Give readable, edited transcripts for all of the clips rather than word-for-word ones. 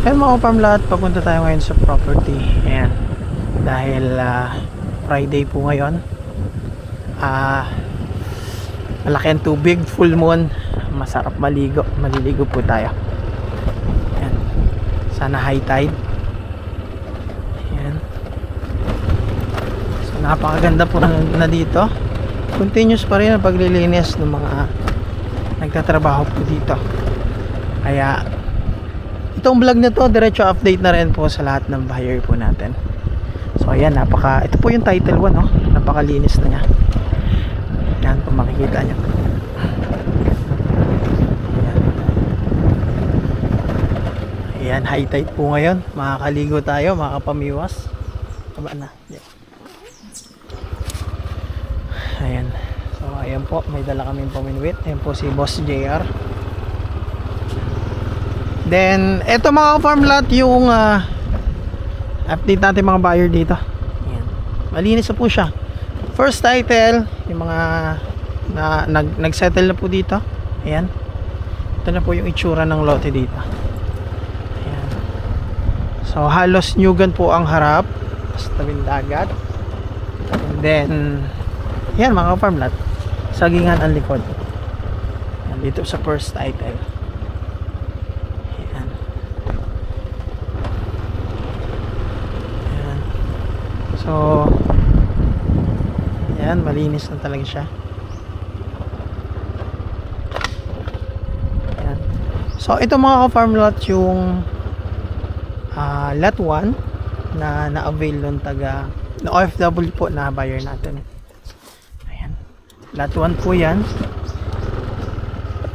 Ayan mga farm lahat, papunta tayo ngayon sa property. Ayan. Dahil Friday po ngayon. Malaki ang tubig, full moon. Masarap maligo. Maliligo po tayo. Ayan. Sana high tide. Ayan. So napakaganda po na dito. Continuous pa rin ang paglilinis ng mga nagtatrabaho po dito. Kaya itong vlog na to, diretso update na rin po sa lahat ng buyer po natin. So ayan, ito po yung title 1, no? Napakalinis na niya. Yan po, makikita nyo. Ayan, high tide po ngayon. Makakaligo tayo, makakapamiwas. Taba na. Yan. Ayan. So ayan po, may dala kaming paminwit. Ayan po si Boss JR. Then, eto mga farm lot yung update natin mga buyer dito. Ayan. Malinis na po siya. First title, yung mga nag-settle na po dito. Ayan. Ito na po yung itsura ng lote dito. Ayan. So, halos nyugan po ang harap. Tapos tabing dagat. And then, ayan mga farm lot. Sagingan ang likod. Ayan, dito sa first title. So, ayan, malinis na talaga siya. Ayan. So, ito mga ka-farm lot yung lot 1 na na-avail nun na OFW po na buyer natin. Ayan. Lot 1 po yan.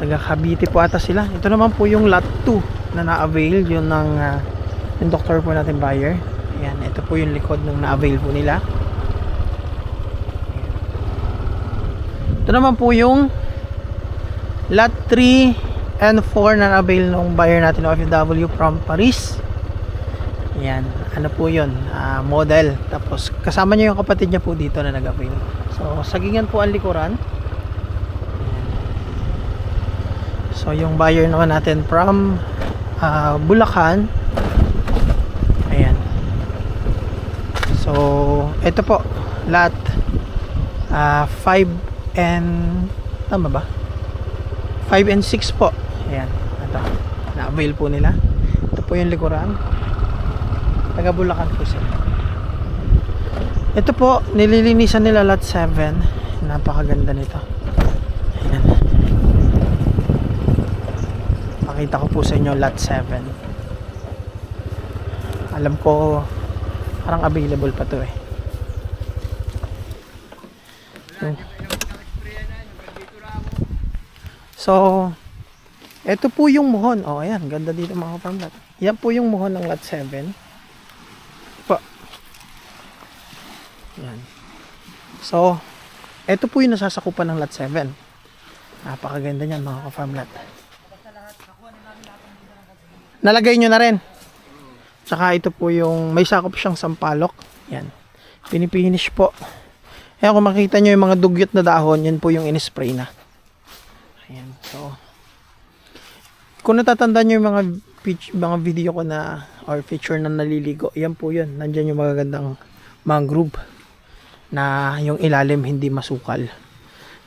Taga Cavite po ata sila. Ito naman po yung lot 2 na na-avail yun ng yung doctor po natin buyer. Ayan, ito po yung likod ng na-avail po nila. Ayan. Ito naman po yung lot 3 and 4 na na-avail ng buyer natin OFW from Paris. Ayan, ano po yun? Model. Tapos kasama niya yung kapatid niya po dito na nag-avail. So, sagingan po ang likuran. Ayan. So, yung buyer naman natin from Bulacan. Ayan. So, ito po, lot 5 and tama ba? 5 and 6 po. Ayan, ito. Na-avail po nila. Ito po yung likuran. Taga Bulacan po sila. Ito po, nililinisan nila lot 7. Napakaganda nito. Ayan. Pakita ko po sa inyo lot 7. Alam ko parang available pa to eh. So, ito po yung muhon. Oh, ayan, ganda dito mga farm lot. Yan po yung muhon ng lot 7. Po. Yan. So, ito po yung nasasakupan ng lot 7. Napakaganda niyan mga farm lot. Nalagay nyo na rin. Tsaka ito po yung may sakop siyang sampalok. Yan. Pinipinish po. Ayan, kung makita nyo yung mga dugyot na dahon, yan po yung in-spray na. Ayan. So, kung natatandaan nyo yung mga video ko na or feature na naliligo, yan po yun. Nandyan yung magagandang mangrove na yung ilalim hindi masukal.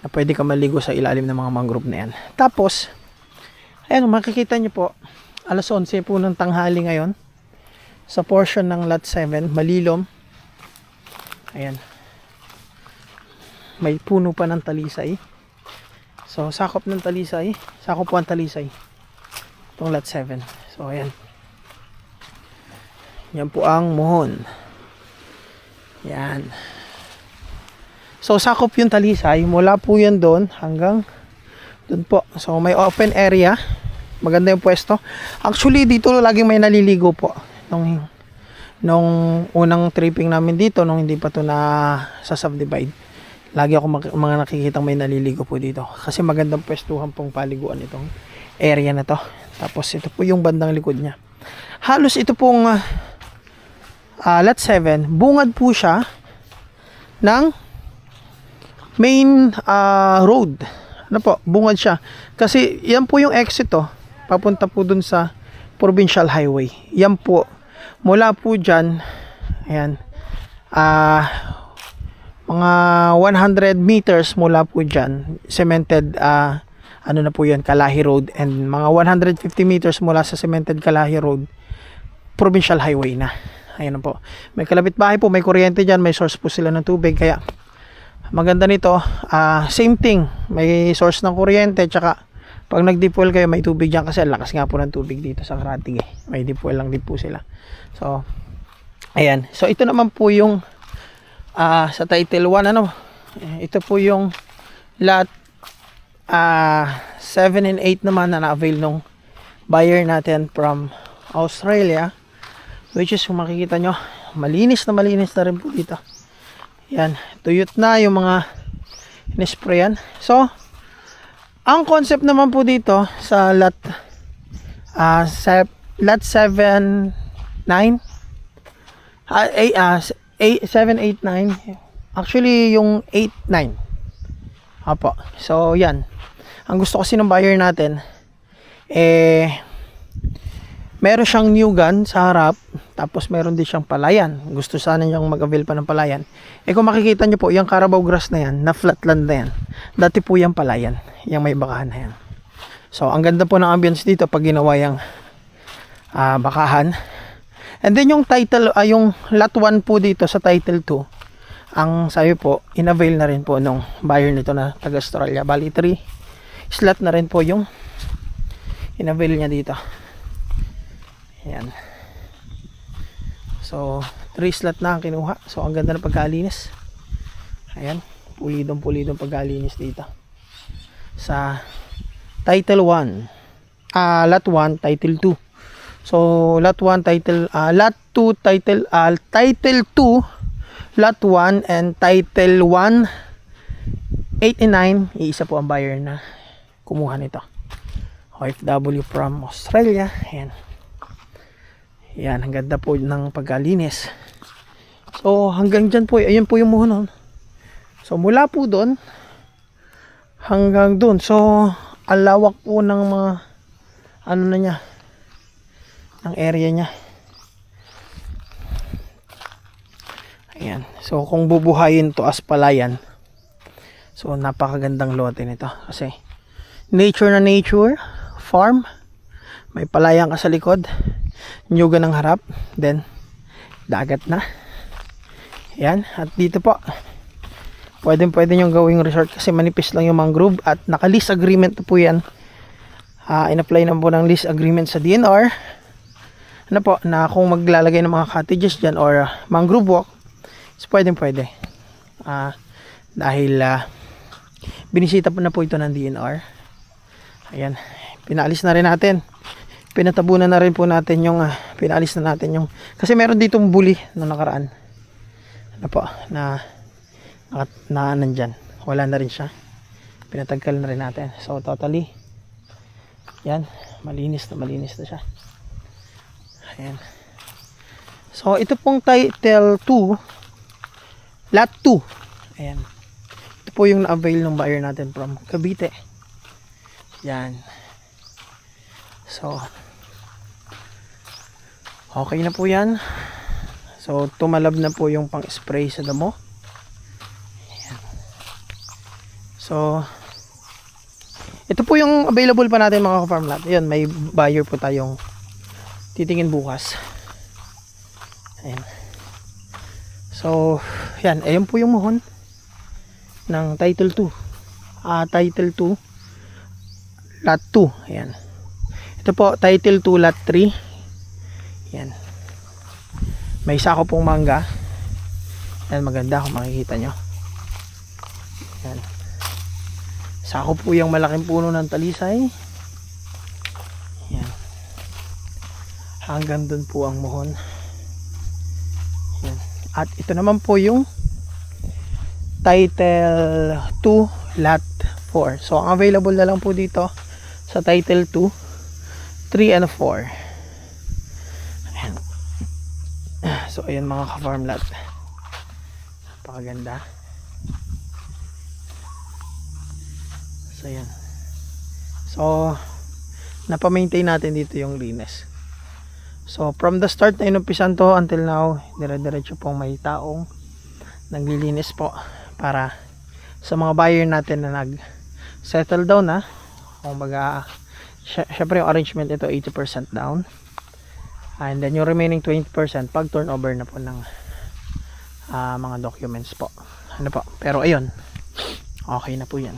Na pwede ka maligo sa ilalim ng mga mangrove na yan. Tapos, ayan, makikita nyo po, alas 11 po ng tanghali ngayon. Sa portion ng lot 7, malilom. Ayan. May puno pa ng talisay. So, sakop ng talisay. Sakop po ang talisay. Itong lot 7. So, ayan. Yan po ang muhon. Yan. So, sakop yung talisay. Mula po yan doon hanggang doon po. So, may open area. Maganda yung pwesto. Actually, dito laging may naliligo po. Nung unang tripping namin dito, nung hindi pa to na sa subdivide, lagi ako mga nakikitang may naliligo po dito kasi magandang pwestuhan pong paliguan itong area na to. Tapos ito po yung bandang likod niya. Halos ito pong lot 7, bungad po siya ng main road. Ano po, bungad siya kasi yan po yung exit papunta po dun sa provincial highway. Yan po. Mula po dyan, ayan, mga 100 meters mula po dyan, cemented, ano na po yan, Kalahi Road. And mga 150 meters mula sa cemented Kalahi Road, provincial highway na. Ayan po. May kalapit bahay po, may kuryente dyan, may source po sila ng tubig. Kaya maganda nito, same thing, may source ng kuryente, tsaka pag nag-deep well kayo, may tubig dyan kasi lakas nga po ng tubig dito sa Karatig eh. May deep well lang din po sila. So, ayan. So, ito naman po yung sa title 1, ano, ito po yung lot 7 and 8 naman na na-avail nung buyer natin from Australia, which is kung makikita nyo, malinis na rin po dito. Yan, tuyot na yung mga in-sprayan. So, ang concept naman po dito sa lot 7, 9 7, 8, 9, actually yung 8, 9. Apo. So, yan. Ang gusto kasi ng buyer natin, meron siyang new gun sa harap, tapos meron din siyang palayan. Gusto sana niyang mag-avail pa ng palayan. Kung makikita niyo po, yung Carabao grass na yan, na flatland na yan, dati po yung palayan, yung may bakahan na yan. So, ang ganda po ng ambience dito pag ginawa yung bakahan. And then yung title, yung lot 1 po dito sa title 2, ang sabi po, in-avail na rin po nung buyer nito na taga-Australia. Bali 3 slot na rin po yung in-avail niya dito. Ayan. So, 3 slot na ang kinuha. So, ang ganda ng pagkalinis. Ayan. Pulidong pagkalinis dito. Sa title 1. Lot 1, title 2. So, lot 1, title, lot 2, title 2, lot 1, and title 1, 8 and 9. Iisa po ang buyer na kumuha nito. OFW from Australia. Ayan. Yan, ang ganda po ng pagkalinis. So, hanggang dyan po, ayun po yung muhonon. So, mula po doon, hanggang doon. So, alawak po ng mga, ano na niya, ng area niya. Ayan. So, kung bubuhayin to as palayan, so, napakagandang lote nito. Kasi, nature na nature, farm, may palayan ka sa likod, nyuga ng harap, then dagat na. Yan, at dito po pwede nyo gawing resort kasi manipis lang yung mangrove at naka-lease agreement po yan. In-apply na po ng lease agreement sa DNR, ano po, na kung maglalagay ng mga cottages dyan or mangrove walk, is pwede dahil binisita po ito ng DNR. Ayan, pinaalis na rin natin, pinatabunan na rin po natin yung pinaalis na natin yung, kasi meron ditong bully na nakaraan, ano po, na nandyan, wala na rin siya, pinatagkal na rin natin. So totally, yan, malinis na siya. Ayan. So ito pong title 2, lot 2. Ayan, ito po yung na-avail ng buyer natin from Cavite. Yan. So, okay na po yan. So, tumalab na po yung pang-spray sa damo. Ayan. So, ito po yung available pa natin mga ka-farm lot. Ayan, may buyer po tayong titingin bukas. Ayan. So, yan. Ayan po yung muhon ng title 2. Title 2, lot 2. Ayan. Ito po, title 2, lot 3. Ayan. May sako pong mangga. Ayan, maganda kung makikita nyo. Ayan. Sako po yung malaking puno ng talisay. Ayan. Hanggang dun po ang muhon. Ayan. At ito naman po yung title 2, lot 4. So, ang available na lang po dito sa title 2, 3 and 4. Ayan. So, ayan mga ka-farm lot. Napakaganda. So, ayan. So, napamaintain natin dito yung linis. So from the start na inumpisan to until now, dire-diretso pong may taong naglilinis po para sa mga buyer natin na nag settle down na. Kumbaga, syempre yung arrangement ito 80% down. And then yung remaining 20% pag turnover na po ng mga documents po. Ano po? Pero ayun, okay na po yan.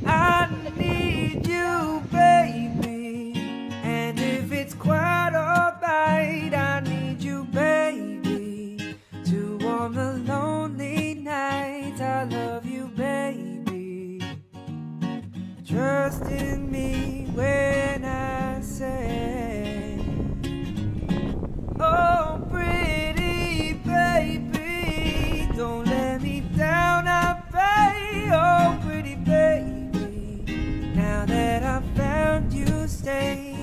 I need you, baby. And if it's quite alright, I need you, baby. To warm the lonely nights. I love you, baby. Trust in me when I say, oh, pretty baby, don't let me down, I pray. Oh, pretty baby, now that I found you, stay.